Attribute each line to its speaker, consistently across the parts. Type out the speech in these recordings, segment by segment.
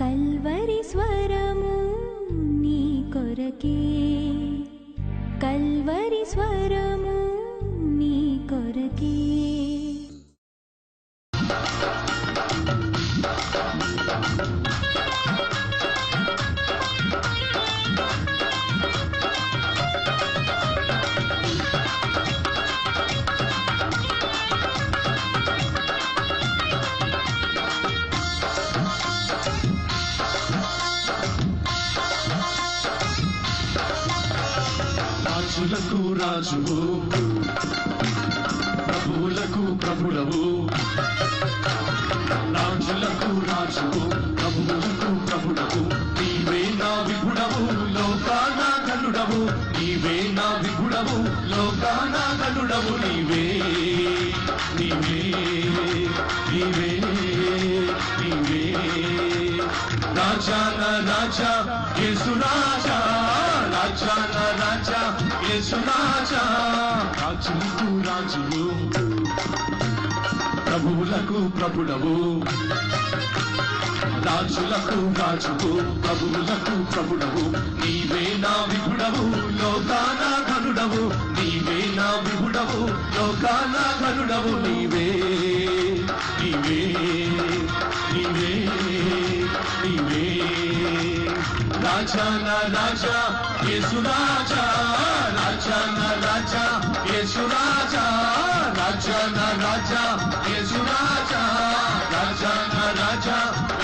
Speaker 1: Calvary స్వరము నీ కొరకే, కల్వరి స్వరము నీ కొరకే.
Speaker 2: రాజులకు రాజువు, ప్రభువులకు ప్రభుడవు, రాజులకు రాజువు, ప్రభువులకు ప్రభుడవు, నీవే నా విభుడవు, లోకాన గనుడవు, నీవే నా విభుడవు, లోకాన గనుడవు, నీవే నీవే నీవే నీవే రాజా నా రాజా యేసు రాజా, రాజా నా రాజా యేసు రాజా. రాజులకు రాజువు, ప్రభువులకు ప్రభుడవు, రాజులకు రాజువు, ప్రభువులకు ప్రభుడవు, నీవే నా విభుడవు, లోకాన గనుడవు, నీవే నా విభుడవు, లోకాన గనుడవు, నీవే నీవే నీవే నీవే రాజా నా రాజా యేసు రాజా, రాజా నా రాజా యేసు రాజా, రాజా నా రాజా యేసు రాజా, రాజా నా రాజా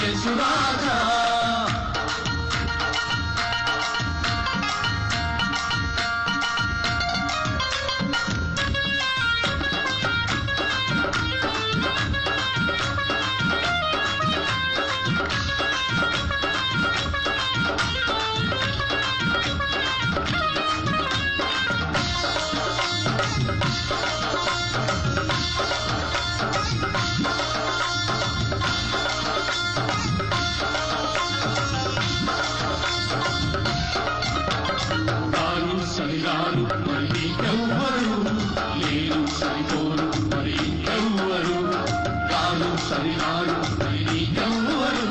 Speaker 2: యేసు రాజా. సరిరారు మరి నీకెవ్వరు లేరు, సరిపోరు మరి ఎవ్వరు, రారు సరిరారు మరి నీకెవ్వరు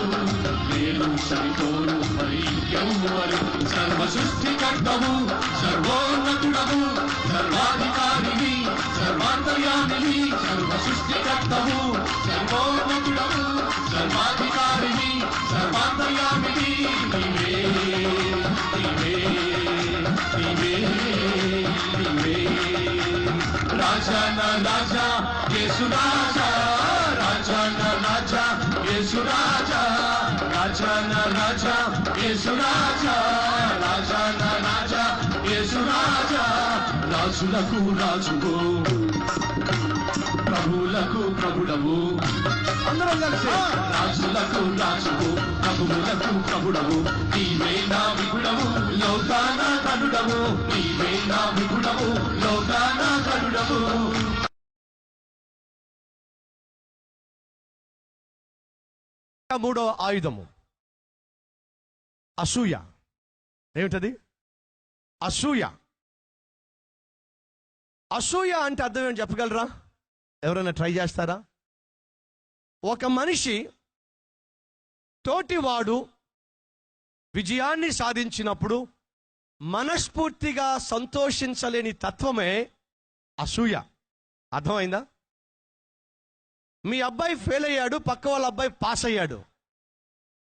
Speaker 2: లేరు, సరిపోరు మరి ఎవ్వరు. సర్వ సృష్టికర్తవు, సర్వోన్నతుడవు, సర్వాధికారివి, సర్వాంతర్యామివి, సర్వ సృష్టికర్తవు, సర్వోన్నతుడవు, సర్వాధికారివి, సర్వాంతర్యామివి, నీవే నీవే నీవే నీవే రాజా నా రాజా యేసు రాజా, రాజా నా రాజా యేసు రాజా, రాజా నా రాజా యేసు రాజా, రాజా నా రాజా యేసు రాజా. రాజులకు రాజువు, ప్రభువులకు ప్రభుడవు, అందరం కలిసి రాజులకు రాజువు, ప్రభువులకు ప్రభుడవు, నీవే నా విభుడవు, లోకాన గనుడవు, నీవే నా విభుడవు, లోకాన గనుడవు.
Speaker 3: మూడో ఆయుధము అసూయ. ఏమిటది? అసూయ. అసూయ అంటే అర్థం ఏంటి చెప్పగలరా? ఎవరైనా ట్రై చేస్తారా? ఒక మనిషి తోటివాడు విజయాన్ని సాధించినప్పుడు మనస్ఫూర్తిగా సంతోషించలేని తత్వమే అసూయ. అర్థమైందా? మీ అబ్బాయి ఫెయిల్ అయ్యాడు, పక్క వాళ్ళ అబ్బాయి పాస్ అయ్యాడు.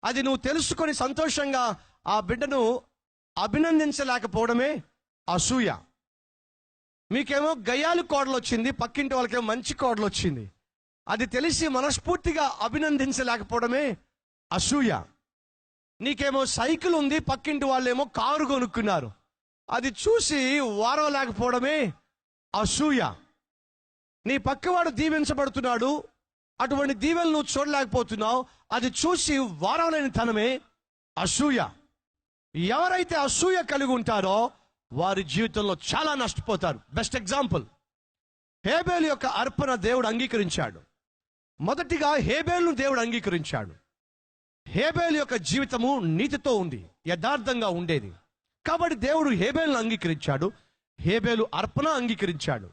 Speaker 3: అది నువ్వు తెలుసుకొని సంతోషంగా ఆ బిడ్డను అభినందించలేకపోవడమే అసూయ. మీకేమో గయ్యాలు కోడలు వచ్చింది, పక్కింటి వాళ్ళకేమో మంచి కోడలు వచ్చింది. అది తెలిసి మనస్ఫూర్తిగా అభినందించలేకపోవడమే అసూయ. నీకేమో సైకిల్ ఉంది, పక్కింటి వాళ్ళేమో కారు కొనుక్కున్నారు. అది చూసి వారవలేకపోవడమే అసూయ. నీ పక్కవాడు దీవించబడుతున్నాడు, అటువంటి దీవెనలు నువ్వు చూడలేకపోతున్నావు. అది చూసి వారవలేని తనమే అసూయ. ఎవరైతే అసూయ కలిగి ఉంటారో వారి జీవితంలో చాలా నష్టపోతారు. బెస్ట్ ఎగ్జాంపుల్, హేబేలు యొక్క అర్పణ దేవుడు అంగీకరించాడు. మొదటిగా హేబేలును దేవుడు అంగీకరించాడు. హేబేలు యొక్క జీవితము నీతితో ఉంది, యథార్థంగా ఉండేది. కాబట్టి దేవుడు హేబేలును అంగీకరించాడు. హేబేలు అర్పణ అంగీకరించాడు.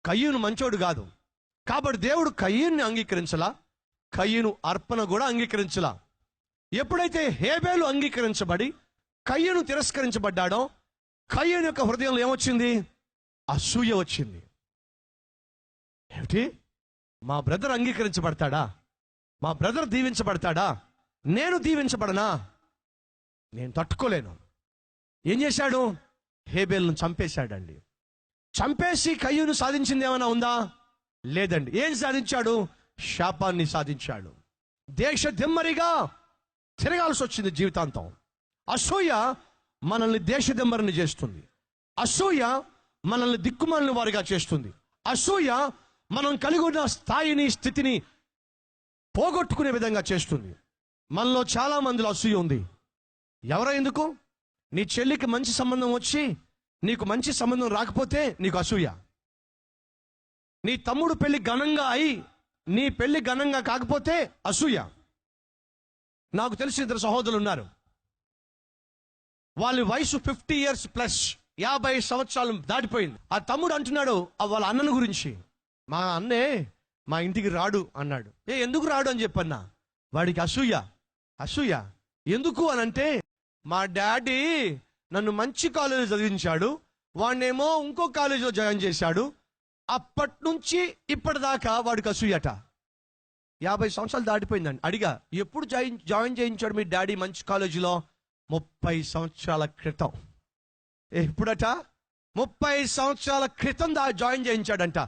Speaker 3: కయ్యూను మంచోడు కాదు, కాబట్టి దేవుడు కయ్యూన్ని అంగీకరించలా, కయ్యను అర్పణ కూడా అంగీకరించలా. ఎప్పుడైతే హేబేలు అంగీకరించబడి కయ్యను తిరస్కరించబడ్డాడో కయ్యను యొక్క హృదయంలో ఏమొచ్చింది? అసూయ వచ్చింది. ఏమిటి, మా బ్రదర్ అంగీకరించబడతాడా? మా బ్రదర్ దీవించబడతాడా? నేను దీవించబడనా? నేను తట్టుకోలేను. ఏం చేశాడు? హేబేల్ను చంపేశాడండి. చంపేసి కయ్యూను సాధించింది ఏమైనా ఉందా? లేదండి. ఏం సాధించాడు? శాపాన్ని సాధించాడు. దేశ దిమ్మరిగా తిరగాల్సి వచ్చింది జీవితాంతం. అసూయ మనల్ని దేశ దిమ్మరిని చేస్తుంది. అసూయ మనల్ని దిక్కుమాలిన వారిగా చేస్తుంది. అసూయ మనం కలిగి ఉన్న స్థాయిని, స్థితిని పోగొట్టుకునే విధంగా చేస్తుంది. మనలో చాలా మందిలో అసూయ ఉంది. ఎవరో ఎందుకు? నీ చెల్లికి మంచి సంబంధం వచ్చి నీకు మంచి సంబంధం రాకపోతే నీకు అసూయ. నీ తమ్ముడు పెళ్లి ఘనంగా అయి నీ పెళ్లి ఘనంగా కాకపోతే అసూయ. నాకు తెలిసిన ఇద్దరు సహోదరులు ఉన్నారు. వాళ్ళ వయసు 50 years ప్లస్, 50 సంవత్సరాలు దాటిపోయింది. ఆ తమ్ముడు అంటున్నాడు వాళ్ళ అన్నను గురించి, మా అన్నే మా ఇంటికి రాడు అన్నాడు. ఎందుకు రాడు అని చెప్పన్నా? వాడికి అసూయ. అసూయ ఎందుకు అని అంటే, మా డాడీ నన్ను మంచి కాలేజీలో చదివించాడు, వాడినేమో ఇంకో కాలేజీలో జాయిన్ చేశాడు, అప్పటి నుంచి ఇప్పటిదాకా వాడికి అసూయట. 50 సంవత్సరాలు దాటిపోయిందండి. అడిగా, ఎప్పుడు జాయిన్ చేయించాడు మీ డాడీ మంచి కాలేజీలో? 30 సంవత్సరాల క్రితం. ఎప్పుడట? 30 సంవత్సరాల క్రితం జాయిన్ చేయించాడంట.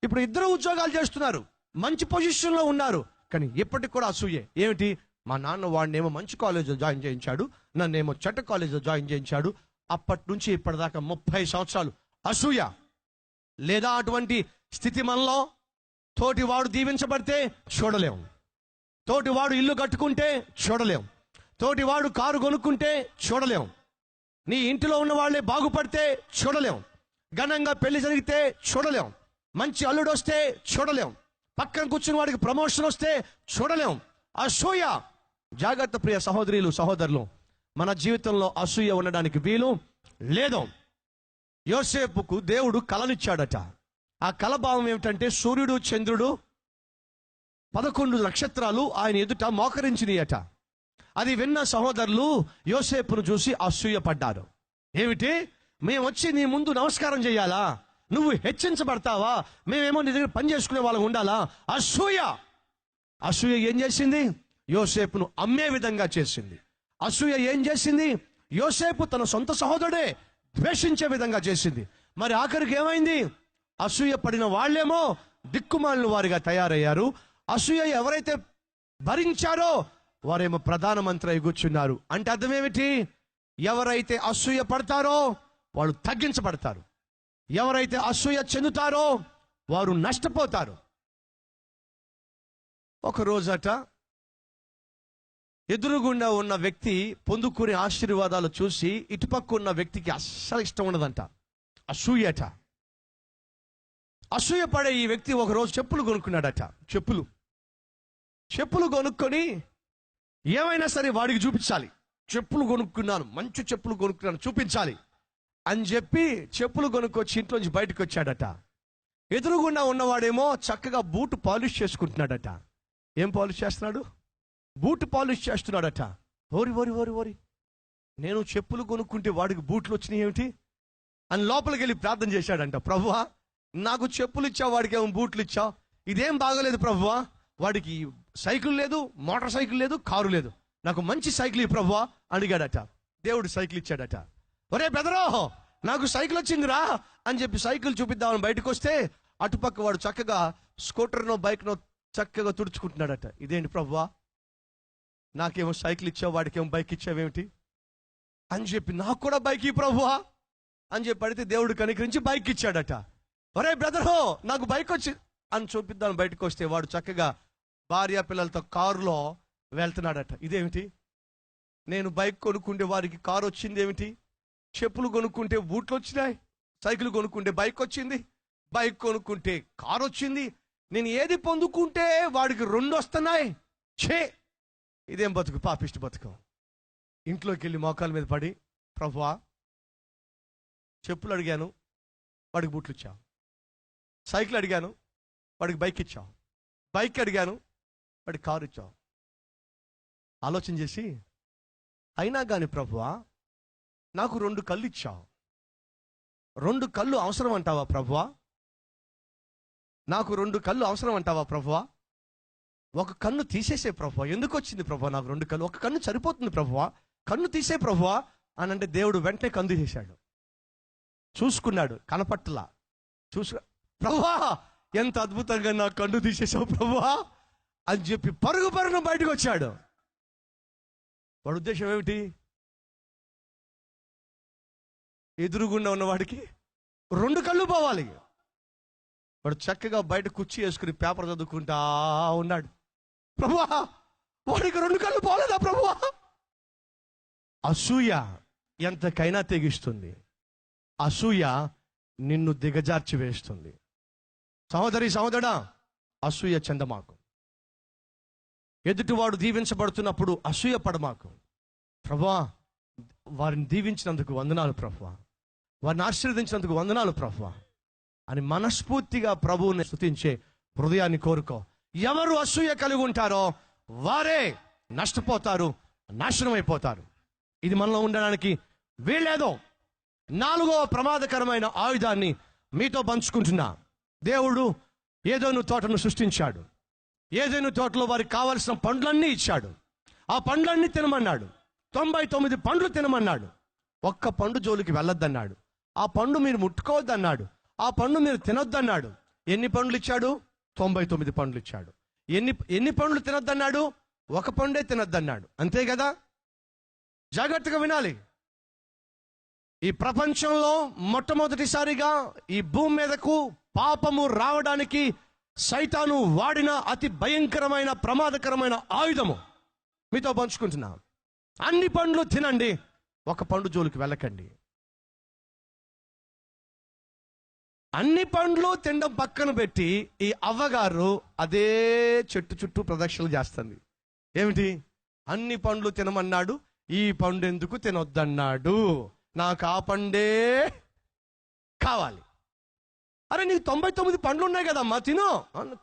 Speaker 3: ఇప్పుడు ఇద్దరు ఉద్యోగాలు చేస్తున్నారు, మంచి పొజిషన్లో ఉన్నారు, కానీ ఇప్పటికి కూడా అసూయే. ఏమిటి? మా నాన్న వాడినేమో మంచి కాలేజీలో జాయిన్ చేయించాడు, నన్నేమో చెడ్డ కాలేజీలో జాయిన్ చేయించాడు, అప్పటి నుంచి ఇప్పటిదాకా 30 సంవత్సరాలు అసూయ. లేదా అటువంటి స్థితి మనలో, తోటివాడు దీవించబడితే చూడలేం, తోటివాడు ఇల్లు కట్టుకుంటే చూడలేం, తోటివాడు కారు కొనుక్కుంటే చూడలేం, నీ ఇంటిలో ఉన్న వాళ్ళే బాగుపడితే చూడలేం, ఘనంగా పెళ్లి జరిగితే చూడలేం, మంచి అల్లుడు వస్తే చూడలేం, పక్కన కూర్చుని వాడికి ప్రమోషన్ వస్తే చూడలేం. అసూయ. జాగ్రత్త ప్రియ సహోదరులు, సహోదరులు, మన జీవితంలో అసూయ ఉండడానికి వీలు లేదు. యోసేపుకు దేవుడు కలనిచ్చాడట. ఆ కల భావం ఏమిటంటే, సూర్యుడు చంద్రుడు 11 నక్షత్రాలు ఆయన ఎదుట మోకరించినయట. అది విన్న సహోదరులు యోసేపును చూసి అసూయ పడ్డారు. ఏమిటి, మేము వచ్చి నీ ముందు నమస్కారం చేయాలా? నువ్వు హెచ్చించబడతావా? మేమేమో నీ దగ్గర పని చేసుకునే వాళ్ళం ఉండాలా? అసూయ. అసూయ ఏం చేసింది? యోసేపును అమ్మే విధంగా చేసింది. అసూయ ఏం చేసింది? యోసేపు తన సొంత సహోదరుడే ద్వేషించే విధంగా చేసింది. మరి ఆఖరికి ఏమైంది? అసూయ పడిన వాళ్ళేమో దిక్కుమాలిన వారిగా తయారయ్యారు. అసూయ ఎవరైతే భరించారో వారేమో ప్రధానమంత్రి అయి కూర్చున్నారు. అంటే అర్థం ఏమిటి? ఎవరైతే అసూయ పడతారో వాళ్ళు తగ్గించబడతారు, ఎవరైతే అసూయ చెందుతారో వారు నష్టపోతారు. ఒక రోజట ఎదురుగుండా ఉన్న వ్యక్తి పొందుకునే ఆశీర్వాదాలు చూసి ఇటుపక్క ఉన్న వ్యక్తికి అస్సలు ఇష్టం ఉండదంట. అసూయట. అసూయ పడే ఈ వ్యక్తి ఒకరోజు చెప్పులు కొనుక్కున్నాడట. చెప్పులు కొనుక్కొని ఏమైనా సరే వాడికి చూపించాలి. చెప్పులు కొనుక్కున్నాను, మంచి చెప్పులు కొనుక్కున్నాను, చూపించాలి అని చెప్పి చెప్పులు కొనుక్కొచ్చి ఇంట్లోంచి బయటకు వచ్చాడట. ఎదురుగుండా ఉన్నవాడేమో చక్కగా బూట్ పాలిష్ చేసుకుంటున్నాడట. ఏం పాలిష్ చేస్తున్నాడు? Boot polish చేస్తున్నాడట. ఓరి ఓరి ఓరి ఓరి, నేను చెప్పులు కొనుక్కుంటే వాడికి బూట్లు వచ్చినాయి ఏమిటి అని లోపలికి వెళ్ళి ప్రార్థన చేశాడంట. ప్రభువా, నాకు చెప్పులు ఇచ్చావు, వాడికి ఏమో బూట్లు ఇచ్చావు, ఇదేం బాగోలేదు ప్రభువా. వాడికి సైకిల్ లేదు, మోటార్ సైకిల్ లేదు, కారు లేదు, నాకు మంచి సైకిల్ ఇవ్వు ప్రభువా అడిగాడట. దేవుడు సైకిల్ ఇచ్చాడట. ఒరే బెదరో, నాకు సైకిల్ వచ్చిందిరా అని చెప్పి సైకిల్ చూపిద్దామని బయటకు వస్తే అటుపక్క వాడు చక్కగా స్కూటర్నో బైక్నో చక్కగా తుడుచుకుంటున్నాడట. ఇదేంటి ప్రభువా, నాకేమో సైకిల్ ఇచ్చావు, వాడికేమో బైక్ ఇచ్చావేమిటి అని చెప్పి, నాకు కూడా బైక్ ఇవ్వు ప్రభువా అని చెప్పి అడిగితే దేవుడు కనికరించి బైక్ ఇచ్చాడట. ఒరే బ్రదరో, నాకు బైక్ వచ్చి అని చూపిద్దామని బయటకు వస్తే వాడు చక్కగా భార్య పిల్లలతో కారులో వెళ్తున్నాడట. ఇదేమిటి, నేను బైక్ కొనుక్కుంటే వారికి కారు వచ్చింది ఏమిటి? చెప్పులు కొనుక్కుంటే బూట్లు వచ్చినాయి, సైకిల్ కొనుక్కుంటే బైక్ వచ్చింది, బైక్ కొనుక్కుంటే కారు వచ్చింది, నేను ఏది పొందుకుంటే వాడికి 2 వస్తున్నాయి. ఇదేం బతుకు, పాపిష్టి బతుకు. ఇంట్లోకి వెళ్ళి మోకాల మీద పడి, ప్రభువా, చెప్పులు అడిగాను, వాడికి బూట్లు ఇచ్చావు, సైకిల్ అడిగాను, వాడికి బైక్ ఇచ్చావు, బైక్ అడిగాను, వాడి కారు ఇచ్చావు. ఆలోచన చేసి, అయినా కానీ ప్రభువా నాకు 2 కళ్ళు ఇచ్చావు, 2 కళ్ళు అవసరం అంటావా ప్రభువా? నాకు 2 కళ్ళు అవసరం అంటావా ప్రభువా? ఒక కన్ను తీసేసే ప్రభువా. ఎందుకు వచ్చింది ప్రభువా నాకు 2 కళ్ళు? ఒక కన్ను సరిపోతుంది ప్రభువా, కన్ను తీసే ప్రభువా అని అంటే దేవుడు వెంటనే కన్ను తీసేశాడు. చూసుకున్నాడు, కనపట్టలా. ప్రభువా ఎంత అద్భుతంగా నా కన్ను తీసేసావు ప్రభువా అని చెప్పి పరుగున బయటకు వచ్చాడు. వాడి ఉద్దేశం ఏమిటి? ఎదురుగుండా ఉన్నవాడికి 2 కళ్ళు పోవాలి. వాడు చక్కగా బయట కుర్చీ వేసుకుని పేపర్ చదువుకుంటా ఉన్నాడు. ప్రభువా వాడికి 2 కళ్ళు పోలేదా ప్రభువా? అసూయ ఎంతకైనా తెగిస్తుంది. అసూయ నిన్ను దిగజార్చి వేస్తుంది. సహోదరి సహోదరా, అసూయ చెందమాకు. ఎదుటివాడు దీవించబడుతున్నప్పుడు అసూయ పడమాకు. ప్రభువా వారిని దీవించినందుకు వందనాలు ప్రభువా, వారిని ఆశీర్వదించినందుకు వందనాలు ప్రభువా అని మనస్ఫూర్తిగా ప్రభువుని స్తుతించే హృదయాన్ని కోరుకో. ఎవరు అసూయ కలిగి ఉంటారో వారే నష్టపోతారు, నాశనం అయిపోతారు. ఇది మనలో ఉండడానికి వీల్లేదో. 4వ ప్రమాదకరమైన ఆయుధాన్ని మీతో పంచుకుంటున్నా. దేవుడు ఏదోను తోటను సృష్టించాడు. ఏదోను తోటలో వారికి కావలసిన పండ్లన్నీ ఇచ్చాడు. ఆ పండ్లన్నీ తినమన్నాడు. 99 పండ్లు తినమన్నాడు. ఒక్క పండు జోలికి వెళ్ళొద్దన్నాడు. ఆ పండు మీరు ముట్టుకోవద్దన్నాడు. ఆ పండు మీరు తినొద్దన్నాడు. ఎన్ని పండ్లు ఇచ్చాడు? 99 పండ్లు ఇచ్చాడు. ఎన్ని పండ్లు తినొద్దన్నాడు? ఒక పండే తినొద్దన్నాడు. అంతే కదా? జాగ్రత్తగా వినాలి. ఈ ప్రపంచంలో మొట్టమొదటిసారిగా ఈ భూమి మీదకు పాపము రావడానికి సైతాను వాడిన అతి భయంకరమైన ప్రమాదకరమైన ఆయుధము మీతో పంచుకుంటున్నా. అన్ని పండ్లు తినండి, ఒక పండు జోలికి వెళ్ళకండి. అన్ని పండ్లు తినడం పక్కన పెట్టి ఈ అవ్వగారు అదే చెట్టు చుట్టూ ప్రదక్షిణలు చేస్తుంది. ఏమిటి? అన్ని పండ్లు తినమన్నాడు, ఈ పండు ఎందుకు తినొద్దన్నాడు? నాకు ఆ పండే కావాలి. అరే నీకు 99 పండ్లు ఉన్నాయి కదమ్మా, తిను.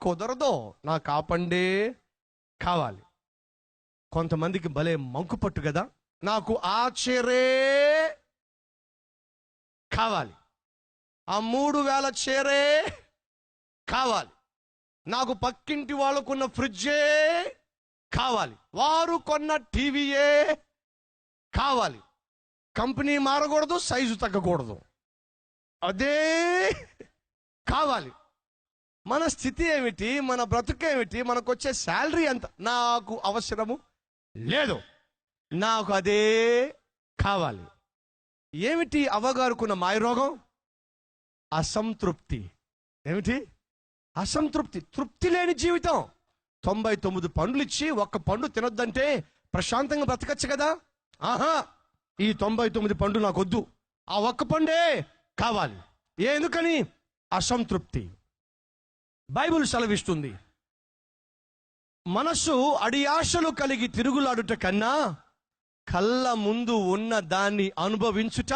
Speaker 3: కుదరదు, నాకు ఆ పండే కావాలి. కొంతమందికి భలే మంకు పట్టు కదా, నాకు ఆ చీరే కావాలి, ఆ 3000 చీరే కావాలి, నాకు పక్కింటి వాళ్ళకున్న ఫ్రిడ్జే కావాలి, వారు కొన్న టీవీయే కావాలి. కంపెనీ మారకూడదు, సైజు తగ్గకూడదు, అదే కావాలి. మన స్థితి ఏమిటి? మన బ్రతుకేమిటి? మనకు వచ్చే శాలరీ ఎంత? నాకు అవసరము లేదు, నాకు అదే కావాలి. ఏమిటి అవ్వగారుకున్న మాయరోగం? అసంతృప్తి. ఏమిటి? అసంతృప్తి. తృప్తి లేని జీవితం. 99 పండ్లు ఇచ్చి ఒక్క పండు తినొద్దంటే ప్రశాంతంగా బ్రతకచ్చు కదా. ఆహా, ఈ 99 పండ్లు నాకు వద్దు, ఆ ఒక్క పండే కావాలి. ఎందుకని? అసంతృప్తి. బైబిల్ సెలవిస్తుంది, మనసు అడియాశలు కలిగి తిరుగులాడుట కన్నా కళ్ళ ముందు ఉన్న దాన్ని అనుభవించుట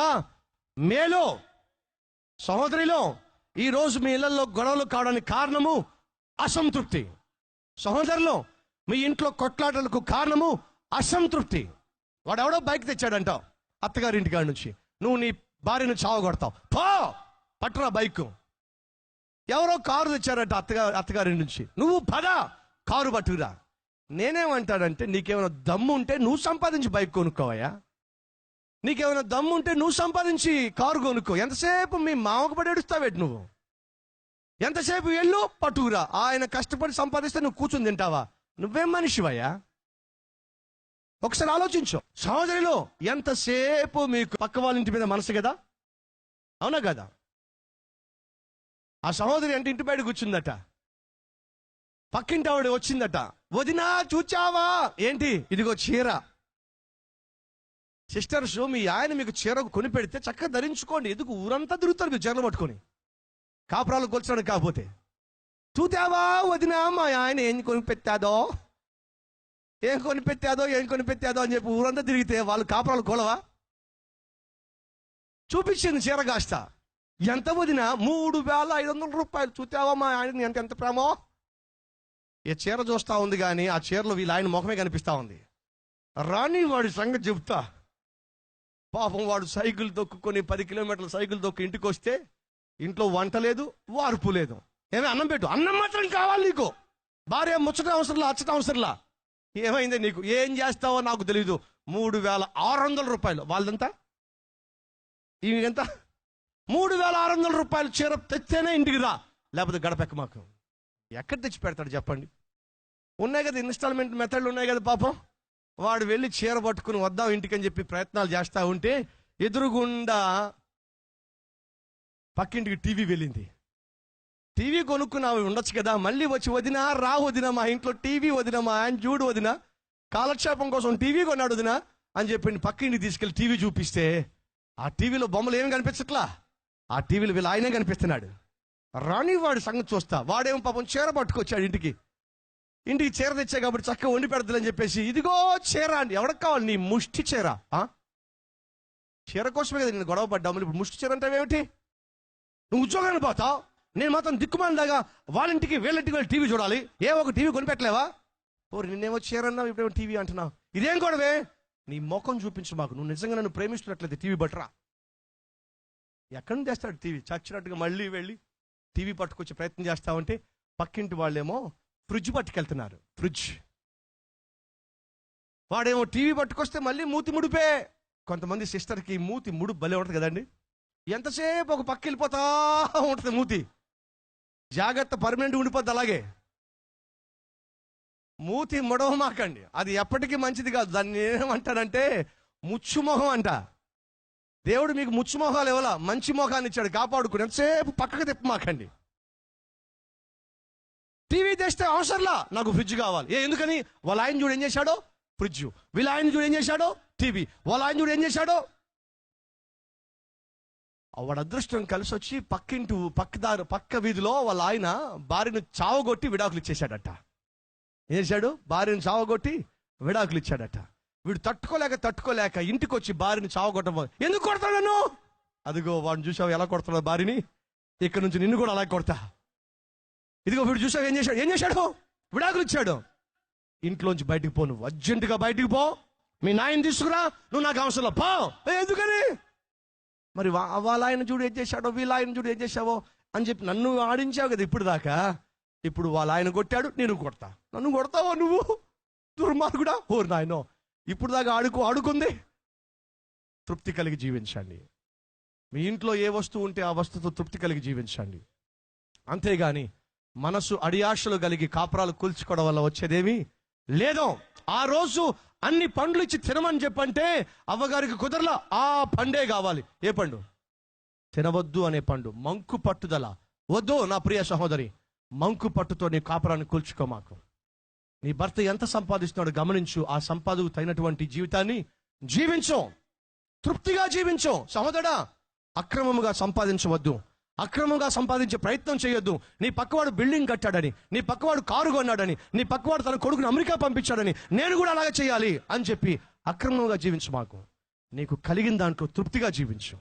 Speaker 3: మేలో. సహోదరిలో, ఈరోజు మీ ఇళ్లలో గొడవలు కావడానికి కారణము అసంతృప్తి. సహోదరులో, మీ ఇంట్లో కొట్లాటలకు కారణము అసంతృప్తి. వాడెవడో బైక్ తెచ్చాడంటావు అత్తగారి ఇంటికాడ నుంచి, నువ్వు నీ భార్యను చావగొడతావు. పో పట్టురా బైక్. ఎవరో కారు తెచ్చారంట అత్తగారి నుంచి, నువ్వు పద కారు పట్టుకురా. నేనేమంటాడంటే, నీకేమైనా దమ్ము ఉంటే నువ్వు సంపాదించి బైక్ కొనుక్కోవయ్యా. నీకేమైనా దమ్ము ఉంటే నువ్వు సంపాదించి కారు కొనుక్కో. ఎంతసేపు మీ మామకు పడి ఏడుస్తావేటి నువ్వు? ఎంతసేపు వెళ్ళు పట్టుకురా. ఆయన కష్టపడి సంపాదిస్తే నువ్వు కూర్చుని తింటావా? నువ్వేం మనిషివయ్యా? ఒకసారి ఆలోచించు. సహోదరిలో, ఎంతసేపు మీకు పక్క వాళ్ళ ఇంటి మీద మనసు కదా, అవునా కదా? ఆ సహోదరి అంటే ఇంటి బయట కూర్చుందట, పక్కింటి ఆవిడ వచ్చిందట, వదినా చూచావా? ఏంటి? ఇదిగో చీర. సిస్టర్స్, మీ ఆయన మీకు చీర కొని పెడితే చక్కగా ధరించుకోండి. ఎందుకు ఊరంతా తిరుగుతారు మీరు చీరలు పట్టుకొని, కాపురాలు కొల్చడానికి. కాకపోతే చూతావా వదినా మా ఆయన ఏం కొనిపెట్టాదో ఏం కొనిపెట్టాదో అని చెప్పి ఊరంతా తిరిగితే వాళ్ళు కాపురాలు కొలవా? చూపించింది చీర కాస్త. ఎంత వదినా? 3500 రూపాయలు. చూతావా మా ఆయన ఎంత ప్రేమో? ఈ చీర చూస్తా ఉంది కానీ ఆ చీరలో వీళ్ళ ఆయన ముఖమే కనిపిస్తా ఉంది. రాని వాడి సంగతి చెప్తా. పాపం వాడు సైకిల్ తొక్కుకొని 10 కిలోమీటర్ల సైకిల్ తొక్కు ఇంటికి వస్తే ఇంట్లో వంట లేదు, వార్పు లేదు. ఏమే అన్నం పెట్టు, అన్నం మాత్రం కావాలి నీకు. భార్య ముచ్చట అవసరంలా, అచ్చట అవసరంలా. ఏమైంది నీకు? ఏం చేస్తావో నాకు తెలీదు. 3,600 రూపాయలు. వాళ్ళంతా ఇవి ఎంత? 3,600 రూపాయలు చీర తెచ్చేనే ఇంటికి రా, లేకపోతే గడపెక్క మాకు. ఎక్కడ తెచ్చి పెడతాడు చెప్పండి? ఉన్నాయి కదా ఇన్స్టాల్మెంట్ మెథడ్లు ఉన్నాయి కదా. పాపం వాడు వెళ్ళి చీర పట్టుకుని వద్దాం ఇంటికి అని చెప్పి ప్రయత్నాలు చేస్తూ ఉంటే ఎదురుగుండా పక్కింటికి టీవీ వెళ్ళింది. టీవీ కొనుక్కున్నావు ఉండొచ్చు కదా. మళ్ళీ వచ్చి వదినా రా వదినా, మా ఇంట్లో టీవీ వదినా, మా ఆయన చూడు వదినా, కాలక్షేపం కోసం టీవీ కొన్నాడు వదినా అని చెప్పి పక్కింటికి తీసుకెళ్ళి టీవీ చూపిస్తే ఆ టీవీలో బొమ్మలు ఏమి కనిపించట్లా. ఆ టీవీలో వీళ్ళు ఆయనే కనిపిస్తున్నాడు. రాని వాడి సంగతి చూస్తా. వాడేమో పాపం చీర పట్టుకొచ్చాడు ఇంటికి చీర తెచ్చా కాబట్టి చక్కగా వండి పెడతాదని చెప్పేసి, ఇదిగో చీర అండి. ఎవరికి కావాలి? నీ ముష్టి చీర. చీర కోసమే కదా నేను గొడవ పడ్డాము. ఇప్పుడు ముష్టి చీర అంటే ఏమిటి? నువ్వు ఉద్యోగాన్ని పోతావు, నేను మాత్రం దిక్కుమాలిలాగా వాళ్ళింటికి వీళ్ళింటికి వెళ్ళి టీవీ చూడాలి. ఒక టీవీ కొనిపెట్టలేవా? ఓరి నిన్నేమో చీర అన్నావు, ఇప్పుడేమో టీవీ అంటున్నావు. ఇదేం గొడవే? నీ ముఖం చూపించు మాకు. నువ్వు నిజంగా నన్ను ప్రేమిస్తున్నట్లయితే టీవీ బట్టరా. ఎక్కడి నుంచి తెస్తాడు టీవీ? చచ్చినట్టుగా మళ్ళీ వెళ్ళి టీవీ పట్టుకొచ్చే ప్రయత్నం చేస్తా ఉంటే పక్కింటి వాళ్ళేమో ఫ్రిడ్జ్ పట్టుకెళ్తున్నారు. ఫ్రిడ్జ్ వాడేమో టీవీ పట్టుకొస్తే మళ్ళీ మూతి ముడిపే. కొంతమంది సిస్టర్కి మూతి ముడు భలే ఉంటుంది కదండి. ఎంతసేపు ఒక పక్క వెళ్ళిపోతా ఉంటుంది మూతి. జాగ్రత్త, పర్మనెంట్ ఉండిపోద్ది అలాగే. మూతి ముడవమాకండి, అది ఎప్పటికీ మంచిది కాదు. దాన్ని ఏమంటాడంటే ముచ్చుమొహం అంట. దేవుడు మీకు ముచ్చుమొహాలు ఇవ్వాల, మంచి మొహాన్ని ఇచ్చాడు, కాపాడుకుని. ఎంతసేపు పక్కకు తిప్పమాకండి. టీవీ తెస్తే అవసరంలా, నాకు ఫ్రిడ్జ్ కావాలి. ఎందుకని? వాళ్ళ ఆయన చూడు ఏం చేశాడో ఫ్రిడ్జ్, వీళ్ళ ఆయన చూడు ఏం చేశాడో టీవీ, వాళ్ళ ఆయన చూడు ఏం చేశాడో. వాడు అదృష్టం కలిసి వచ్చి పక్క వీధిలో వాళ్ళ ఆయన భార్యను చావగొట్టి విడాకులు ఇచ్చేశాడట. ఏం చేశాడు? భార్యను చావగొట్టి విడాకులు ఇచ్చాడట. వీడు తట్టుకోలేక ఇంటికి వచ్చి భార్యని చావగొట్టబో. ఎందుకు కొడతాడు నన్ను? అదిగో వాడిని చూసావు ఎలా కొడతాడు భార్యని, ఇక్కడ నుంచి నిన్ను కూడా అలాగే కొడతా. ఇదిగో వీడు చూసావు ఏం చేశాడు? విడాకులు ఇచ్చాడు. ఇంట్లోంచి బయటికి పో, నువ్వు అర్జెంటుగా బయటికి పో, మీ నాయన తీసుకురా, నువ్వు నాకు అవసరం పో. ఎందుకని? మరి వాళ్ళ ఆయన చూడు ఏం చేశాడో, వీళ్ళ ఆయన చూడు ఏం చేశావో అని చెప్పి నన్ను ఆడించావు కదా ఇప్పుడు దాకా. ఇప్పుడు వాళ్ళ ఆయన కొట్టాడు, నేను కొడతా. నన్ను కొడతావో నువ్వు? దుర్మార్గుడా. ఓరు నాయనో, ఇప్పుడు దాకా ఆడుకుంది. తృప్తి కలిగి జీవించండి. మీ ఇంట్లో ఏ వస్తువు ఉంటే ఆ వస్తువుతో తృప్తి కలిగి జీవించండి. అంతేగాని మనసు అడియాశలు కలిగి కాపురాలు కూల్చుకోవడం వల్ల వచ్చేదేమీ లేదు. ఆ రోజు అన్ని పండ్లు ఇచ్చి తినమని చెప్పంటే అవ్వగారికి కుదరలా. ఆ పండే కావాలి. ఏ పండు? తినవద్దు అనే పండు. మంకు పట్టుదల వద్దు. నా ప్రియ సహోదరి, మంకు పట్టుతో నీ కాపురాన్ని కూల్చుకో మాకు. నీ భర్త ఎంత సంపాదిస్తున్నాడో గమనించు. ఆ సంపాదకు తగినటువంటి జీవితాన్ని జీవించు, తృప్తిగా జీవించు. సహోదరా, అక్రమముగా సంపాదించవద్దు, అక్రమంగా సంపాదించే ప్రయత్నం చేయొద్దు. నీ పక్కవాడు బిల్డింగ్ కట్టాడని, నీ పక్కవాడు కారు కొన్నాడని, నీ పక్కవాడు తన కొడుకుని అమెరికా పంపించాడని నేను కూడా అలాగే చేయాలి అని చెప్పి అక్రమంగా జీవించు మాకు. నీకు కలిగిన దాంట్లో తృప్తిగా జీవించు.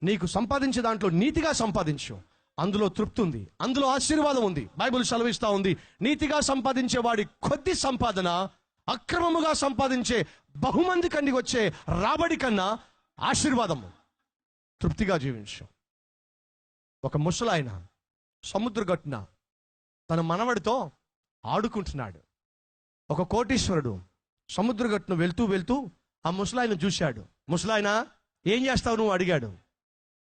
Speaker 3: నీకు సంపాదించే దాంట్లో నీతిగా సంపాదించు. అందులో తృప్తి ఉంది, అందులో ఆశీర్వాదం ఉంది. బైబిల్ సెలవిస్తా ఉంది, నీతిగా సంపాదించే వాడి కొద్ది సంపాదన అక్రమముగా సంపాదించే బహుమంది కండికి వచ్చే రాబడి కన్నా ఆశీర్వాదము. తృప్తిగా జీవించు. ఒక ముసలాయన సముద్ర గట్టున తన మనవడితో ఆడుకుంటున్నాడు. ఒక కోటీశ్వరుడు సముద్ర గట్టున వెళ్తూ ఆ ముసలాయన చూశాడు. ముసలాయన, ఏం చేస్తావు నువ్వు అడిగాడు.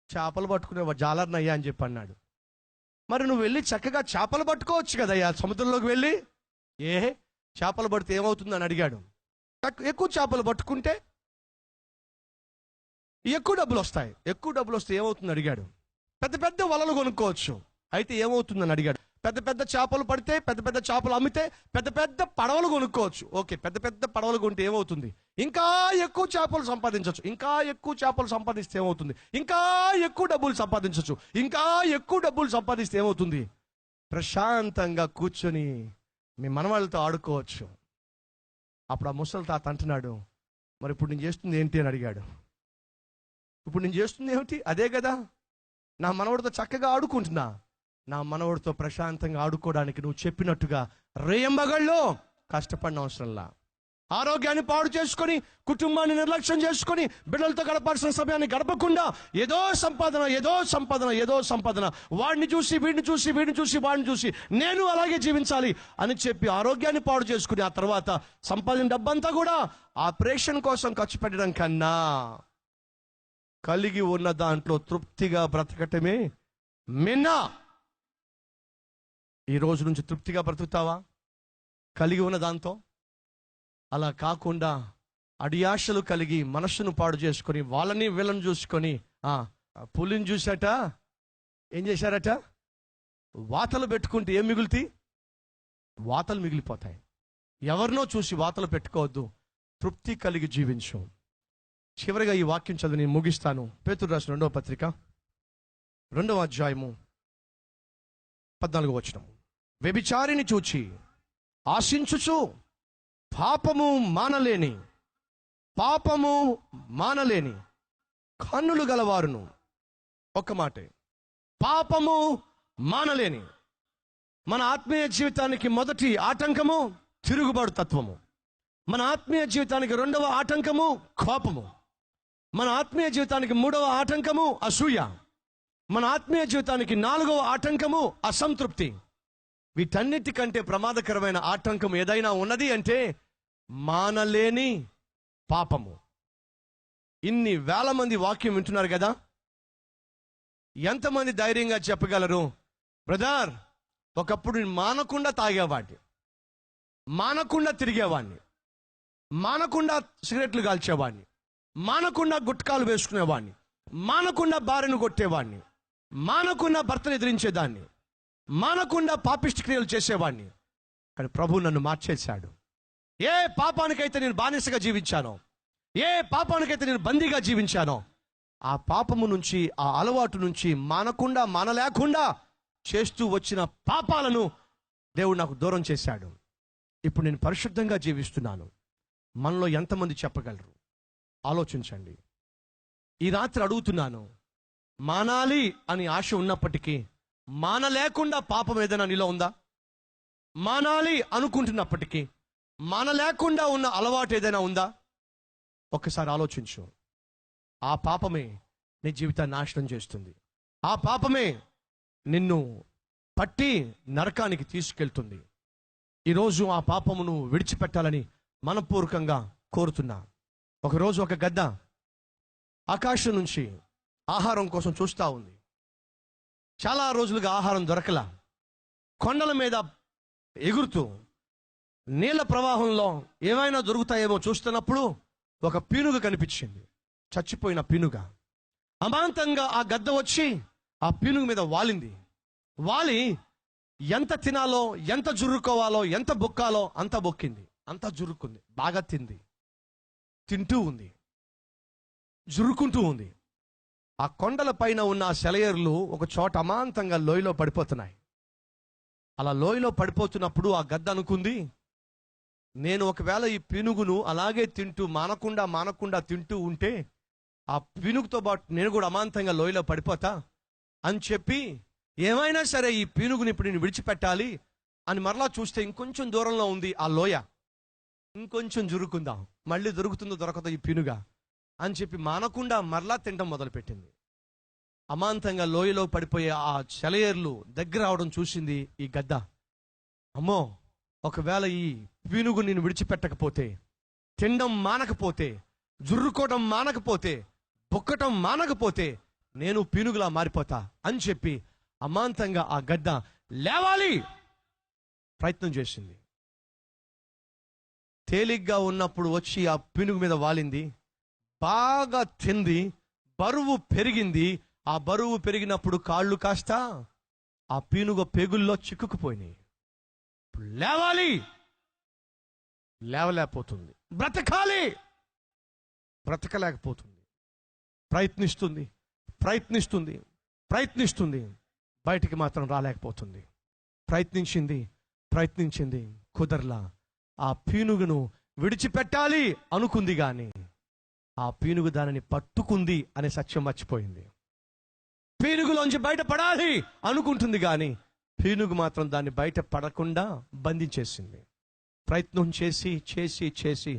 Speaker 3: చేపలు పట్టుకునే జాలర్నయ్యా అని చెప్పి అన్నాడు. మరి నువ్వు వెళ్ళి చక్కగా చేపలు పట్టుకోవచ్చు కదయ్యా సముద్రంలోకి వెళ్ళి. చేపలు పడితే ఏమవుతుందని అడిగాడు. ఎక్కువ చేపలు పట్టుకుంటే ఎక్కువ డబ్బులు వస్తాయి. ఎక్కువ డబ్బులు వస్తే ఏమవుతుంది అడిగాడు. పెద్ద పెద్ద వలలు కొనుక్కోవచ్చు, అయితే ఏమవుతుందని అడిగాడు. పెద్ద పెద్ద చేపలు పడితే, పెద్ద పెద్ద చేపలు అమ్మితే పెద్ద పెద్ద పడవలు కొనుక్కోవచ్చు. ఓకే, పెద్ద పెద్ద పడవలు కొంటే ఏమవుతుంది? ఇంకా ఎక్కువ చేపలు సంపాదించవచ్చు. ఇంకా ఎక్కువ చేపలు సంపాదిస్తే ఏమవుతుంది? ఇంకా ఎక్కువ డబ్బులు సంపాదించవచ్చు. ఇంకా ఎక్కువ డబ్బులు సంపాదిస్తే ఏమవుతుంది? ప్రశాంతంగా కూర్చొని మీ మనవాళ్ళతో ఆడుకోవచ్చు. అప్పుడు ఆ ముసలి తాత అంటున్నాడు, మరి ఇప్పుడు నేను చేస్తుంది ఏంటి అని అడిగాడు. ఇప్పుడు నేను చేస్తుంది ఏమిటి? అదే కదా, నా మనవడితో చక్కగా ఆడుకుంటున్నా. నా మనవడితో ప్రశాంతంగా ఆడుకోవడానికి నువ్వు చెప్పినట్టుగా రేయంబగళ్ళు కష్టపడిన అవసరంలా. ఆరోగ్యాన్ని పాడు చేసుకొని, కుటుంబాన్ని నిర్లక్ష్యం చేసుకొని, బిడ్డలతో గడపాల్సిన సమయాన్ని గడపకుండా ఏదో సంపాదన, వాడిని చూసి వీడిని చూసి వాడిని చూసి నేను అలాగే జీవించాలి అని చెప్పి ఆరోగ్యాన్ని పాడు చేసుకుని, ఆ తర్వాత సంపాదించిన డబ్బంతా కూడా ఆపరేషన్ కోసం ఖర్చు పెట్టడం కన్నా కలిగి ఉన్న దాంట్లో తృప్తిగా బ్రతకటమే మిన్నా. ఈ రోజు నుంచి తృప్తిగా బ్రతుకుతావా కలిగి ఉన్న దాంతో? అలా కాకుండా అడియాశలు కలిగి మనస్సును పాడు చేసుకొని, వాళ్ళని వీళ్ళని చూసుకొని, పులిని చూసాట ఏం చేశారట, వాతలు పెట్టుకుంటే ఏం మిగులుతాయి? వాతలు మిగిలిపోతాయి. ఎవరినో చూసి వాతలు పెట్టుకోవద్దు, తృప్తి కలిగి జీవించు. చివరిగా ఈ వాక్యం చదివి నేను ముగిస్తాను. పేతురు రాసిన 2వ పత్రిక 2వ అధ్యాయము 14వ వచనం. వ్యభిచారిని చూచి ఆశించుచు పాపము మానలేని కన్నులు గలవారును. ఒక్క మాటే, పాపము మానలేని. మన ఆత్మీయ జీవితానికి మొదటి ఆటంకము తిరుగుబాటు తత్వము. మన ఆత్మీయ జీవితానికి 2వ ఆటంకము కోపము. మన ఆత్మీయ జీవితానికి 3వ ఆటంకము అసూయ. మన ఆత్మీయ జీవితానికి 4వ ఆటంకము అసంతృప్తి. వీటన్నిటికంటే ప్రమాదకరమైన ఆటంకం ఏదైనా ఉన్నది అంటే మానలేని పాపము. ఇన్ని వేల మంది వాక్యం వింటున్నారు కదా, ఎంతమంది ధైర్యంగా చెప్పగలరు, బ్రదర్ ఒకప్పుడు నేను మానకుండా తాగేవాడిని, మానకుండా తిరిగేవాడిని, మానకుండా సిగరెట్లు కాల్చేవాడిని, మానకుండా గుట్కాలు వేసుకునేవాడిని, మానకుండా భార్యను కొట్టేవాడిని, మానకుండా భర్తను ఎదిరించేదాన్ని, మానకుండా పాపిష్టి క్రియలు చేసేవాడిని. కానీ ప్రభు నన్ను మార్చేశాడు. ఏ పాపానికైతే నేను బానిసగా జీవించానో, ఏ పాపానికైతే నేను బందీగా జీవించానో, ఆ పాపము నుంచి, ఆ అలవాటు నుంచి మానలేకుండా చేస్తూ వచ్చిన పాపాలను దేవుడు నాకు దూరం చేశాడు. ఇప్పుడు నేను పరిశుద్ధంగా జీవిస్తున్నాను. మనలో ఎంతమంది చెప్పగలరు? ఆలోచించండి. ఈ రాత్రి అడుగుతున్నాను, మానాలి అని ఆశ ఉన్నప్పటికీ మానలేకుండా పాపం ఏదైనా నీలో ఉందా? మానాలి అనుకుంటున్నప్పటికీ మానలేకుండా ఉన్న అలవాటు ఏదైనా ఉందా? ఒక్కసారి ఆలోచించు. ఆ పాపమే నీ జీవితాన్ని నాశనం చేస్తుంది. ఆ పాపమే నిన్ను పట్టి నరకానికి తీసుకెళ్తుంది. ఈరోజు ఆ పాపమును విడిచిపెట్టాలని మనపూర్వకంగా కోరుతున్నా. ఒకరోజు ఒక గద్ద ఆకాశం నుంచి ఆహారం కోసం చూస్తూ ఉంది. చాలా రోజులుగా ఆహారం దొరకలా. కొండల మీద ఎగురుతూ నీళ్ళ ప్రవాహంలో ఏమైనా దొరుకుతాయేమో చూస్తున్నప్పుడు ఒక పీనుగ కనిపించింది, చచ్చిపోయిన పీనుగ. అమాంతంగా ఆ గద్ద వచ్చి ఆ పీనుగ మీద వాలింది. వాలి ఎంత తినాలో, ఎంత జుర్రుకోవాలో, ఎంత బొక్కాలో అంత బొక్కింది, అంత జురుక్కుంది, బాగా తింది, తింటూ ఉంది, జురుకుంటూ ఉంది. ఆ కొండల పైన ఉన్న సెలయేర్లు ఒక చోట అమాంతంగా లోయలో పడిపోతున్నాయి. అలా లోయలో పడిపోతున్నప్పుడు ఆ గద్ద అనుకుంది, నేను ఒకవేళ ఈ పీనుగును అలాగే తింటూ మానకుండా తింటూ ఉంటే ఆ పీనుగుతో పాటు నేను కూడా అమాంతంగా లోయలో పడిపోతా అని చెప్పి, ఏమైనా సరే ఈ పీనుగుని ఇప్పుడు నేను విడిచిపెట్టాలి అని మరలా చూస్తే ఇంకొంచెం దూరంలో ఉంది ఆ లోయ. ఇంకొంచెం జురుకుందాం, మళ్ళీ దొరుకుతుందో దొరకదో ఈ పీనుగా అని చెప్పి మానకుండా మరలా తినడం మొదలుపెట్టింది. అమాంతంగా లోయలో పడిపోయే ఆ సెలయేర్లు దగ్గర అవడం చూసింది ఈ గద్ద. అమ్మో, ఒకవేళ ఈ పీనుగు నేను విడిచిపెట్టకపోతే, తినడం మానకపోతే, జుర్రుకోవడం మానకపోతే, బొక్కటం మానకపోతే నేను పీనుగులా మారిపోతా అని చెప్పి అమాంతంగా ఆ గద్ద లేవాలి ప్రయత్నం చేసింది. తేలిగ్గా ఉన్నప్పుడు వచ్చి ఆ పీనుగు మీద వాలింది, బాగా తింది, బరువు పెరిగింది. ఆ బరువు పెరిగినప్పుడు కాళ్ళు కాస్త ఆ పీనుగ పేగుల్లో చిక్కుకుపోయినాయి. లేవాలి, లేవలేకపోతుంది. బ్రతకాలి, బ్రతకలేకపోతుంది. ప్రయత్నిస్తుంది, బయటికి మాత్రం రాలేకపోతుంది. ప్రయత్నించింది, కుదరలా. ఆ పీనుగును విడిచిపెట్టాలి అనుకుంది, కానీ ఆ పీనుగు దానిని పట్టుకుంది అనే సత్యం మర్చిపోయింది. పీనుగులోంచి బయటపడాలి అనుకుంటుంది, కానీ పీనుగు మాత్రం దాన్ని బయట పడకుండా బంధించేసింది. ప్రయత్నం చేసి చేసి చేసి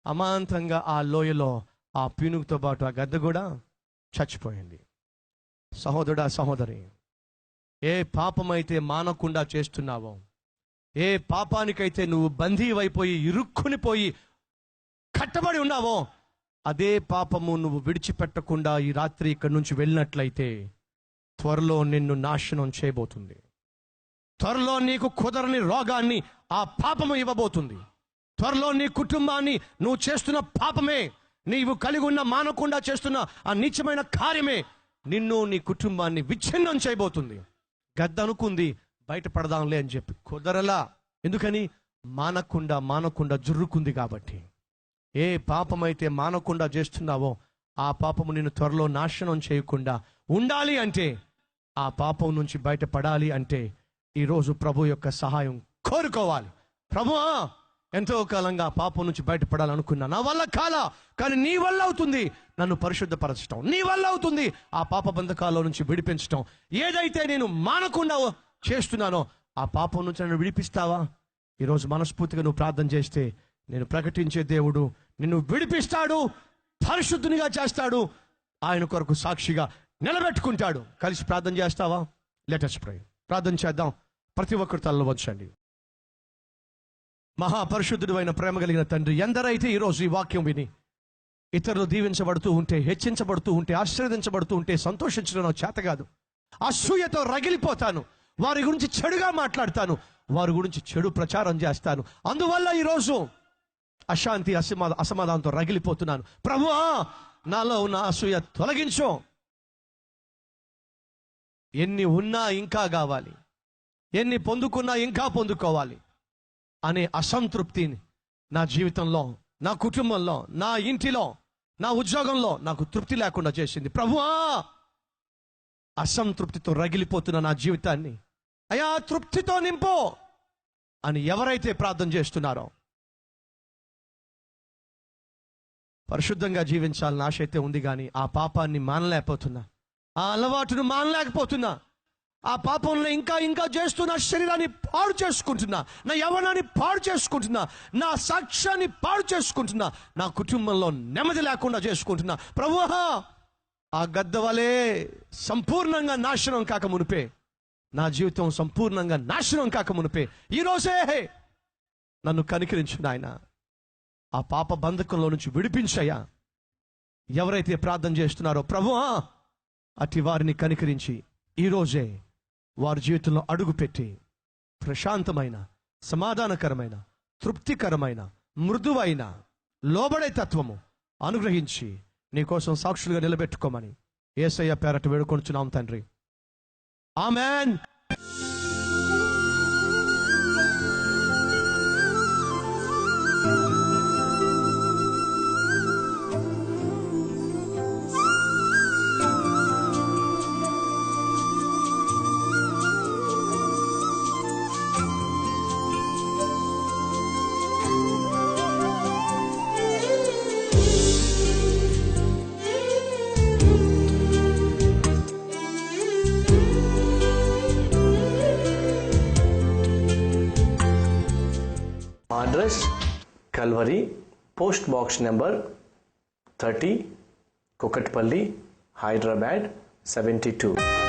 Speaker 3: అమాంతంగా ఆ లోయలో ఆ పీనుగుతో పాటు ఆ గద్ద కూడా చచ్చిపోయింది. సహోదరుడా, సహోదరి, ఏ పాపమైతే మానకుండా చేస్తున్నావో, ఏ పాపానికైతే నువ్వు బందీవైపోయి ఇరుక్కునిపోయి కట్టబడి ఉన్నావో, అదే పాపము నువ్వు విడిచిపెట్టకుండా ఈ రాత్రి ఇక్కడి నుంచి వెళ్ళినట్లయితే త్వరలో నిన్ను నాశనం చేయబోతుంది. త్వరలో నీకు కుదరని రోగాన్ని ఆ పాపము ఇవ్వబోతుంది. త్వరలో నీ కుటుంబాన్ని, నువ్వు చేస్తున్న పాపమే, నీవు కలిగి ఉన్న మానకుండా చేస్తున్న ఆ నీచమైన కార్యమే నిన్ను, నీ కుటుంబాన్ని విచ్ఛిన్నం చేయబోతుంది. గద్ద అనుకుంది బయటపడదాంలే అని చెప్పి, కుదరలా. ఎందుకని? మానకుండా జుర్రుకుంది కాబట్టి. ఏ పాపమైతే మానకుండా చేస్తున్నావో ఆ పాపము నిన్ను త్వరలో నాశనం చేయకుండా ఉండాలి అంటే, ఆ పాపం నుంచి బయటపడాలి అంటే ఈరోజు ప్రభు యొక్క సహాయం కోరుకోవాలి. ప్రభువా, ఎంతో కాలంగా పాపం నుంచి బయటపడాలనుకున్నా, నా వల్ల కాలా, కానీ నీ వల్ల అవుతుంది నన్ను పరిశుద్ధపరచడం, నీ వల్ల అవుతుంది ఆ పాప బంధకాల నుంచి విడిపించడం. ఏదైతే నేను మానకుండా చేస్తున్నానో ఆ పాపం నుంచి నన్ను విడిపిస్తావా? ఈరోజు మనస్ఫూర్తిగా నువ్వు ప్రార్థన చేస్తే నేను ప్రకటించే దేవుడు నిన్ను విడిపిస్తాడు, పరిశుద్ధునిగా చేస్తాడు, ఆయన కొరకు సాక్షిగా నిలబెట్టుకుంటాడు. కలిసి ప్రార్థన చేస్తావా? Let us pray. ప్రార్థన చేద్దాం. ప్రతి ఒక్కరు తలలో వచ్చండి. మహాపరిశుద్ధుడు అయిన ప్రేమ కలిగిన తండ్రి, ఎందరైతే ఈరోజు ఈ వాక్యం విని ఇతరులు దీవించబడుతూ ఉంటే, హెచ్చించబడుతూ ఉంటే, ఆశీర్వదించబడుతూ ఉంటే సంతోషించడం నాకు చేత కాదు. అసూయతో రగిలిపోతాను, వారి గురించి చెడుగా మాట్లాడతాను, వారి గురించి చెడు ప్రచారం చేస్తాను. అందువల్ల ఈరోజు అశాంతి, అసమాధానంతో రగిలిపోతున్నాను. ప్రభువా, నాలో ఉన్న అసూయ తొలగించు. ఎన్ని ఉన్నా ఇంకా కావాలి, ఎన్ని పొందుకున్నా ఇంకా పొందుకోవాలి అనే అసంతృప్తిని నా జీవితంలో, నా కుటుంబంలో, నా ఇంటిలో, నా ఉద్యోగంలో నాకు తృప్తి లేకుండా చేసింది. ప్రభువా, అసంతృప్తితో రగిలిపోతున్న నా జీవితాన్ని అయా తృప్తితో నింపు అని ఎవరైతే ప్రార్థన చేస్తున్నారో, పరిశుద్ధంగా జీవించాలని ఆశ అయితే ఉంది, కానీ ఆ పాపాన్ని మానలేకపోతున్నా, ఆ అలవాటును మానలేకపోతున్నా, ఆ పాపంలో ఇంకా చేస్తున్నా, శరీరాన్ని పాడు చేసుకుంటున్నా, నా యవ్వనాన్ని పాడు చేసుకుంటున్నా, నా సాక్ష్యాన్ని పాడు చేసుకుంటున్నా, నా కుటుంబంలో నెమ్మది లేకుండా చేసుకుంటున్నా. ప్రభువా, ఆ గద్ద వలె సంపూర్ణంగా నాశనం కాక మునిపే, నా జీవితం సంపూర్ణంగా నాశనం కాక మునిపే ఈరోజే నన్ను కనికరించు నాయన. ఆ పాప బంధకంలో నుంచి విడిపించయ్యా. ఎవరైతే ప్రార్థన చేస్తున్నారో ప్రభువా, అట్టి వారిని కనికరించి ఈరోజే వారి జీవితంలో అడుగుపెట్టి ప్రశాంతమైన, సమాధానకరమైన, తృప్తికరమైన, మృదువైన, లోబడే తత్వము అనుగ్రహించి నీకోసం సాక్షులుగా నిలబెట్టుకోమని యేసయ్య పేరట వేడుకొనుచున్నాం తండ్రి. ఆమేన్.
Speaker 4: Address Calvary, Post Box number 30, Kukatpalli, Hyderabad 72.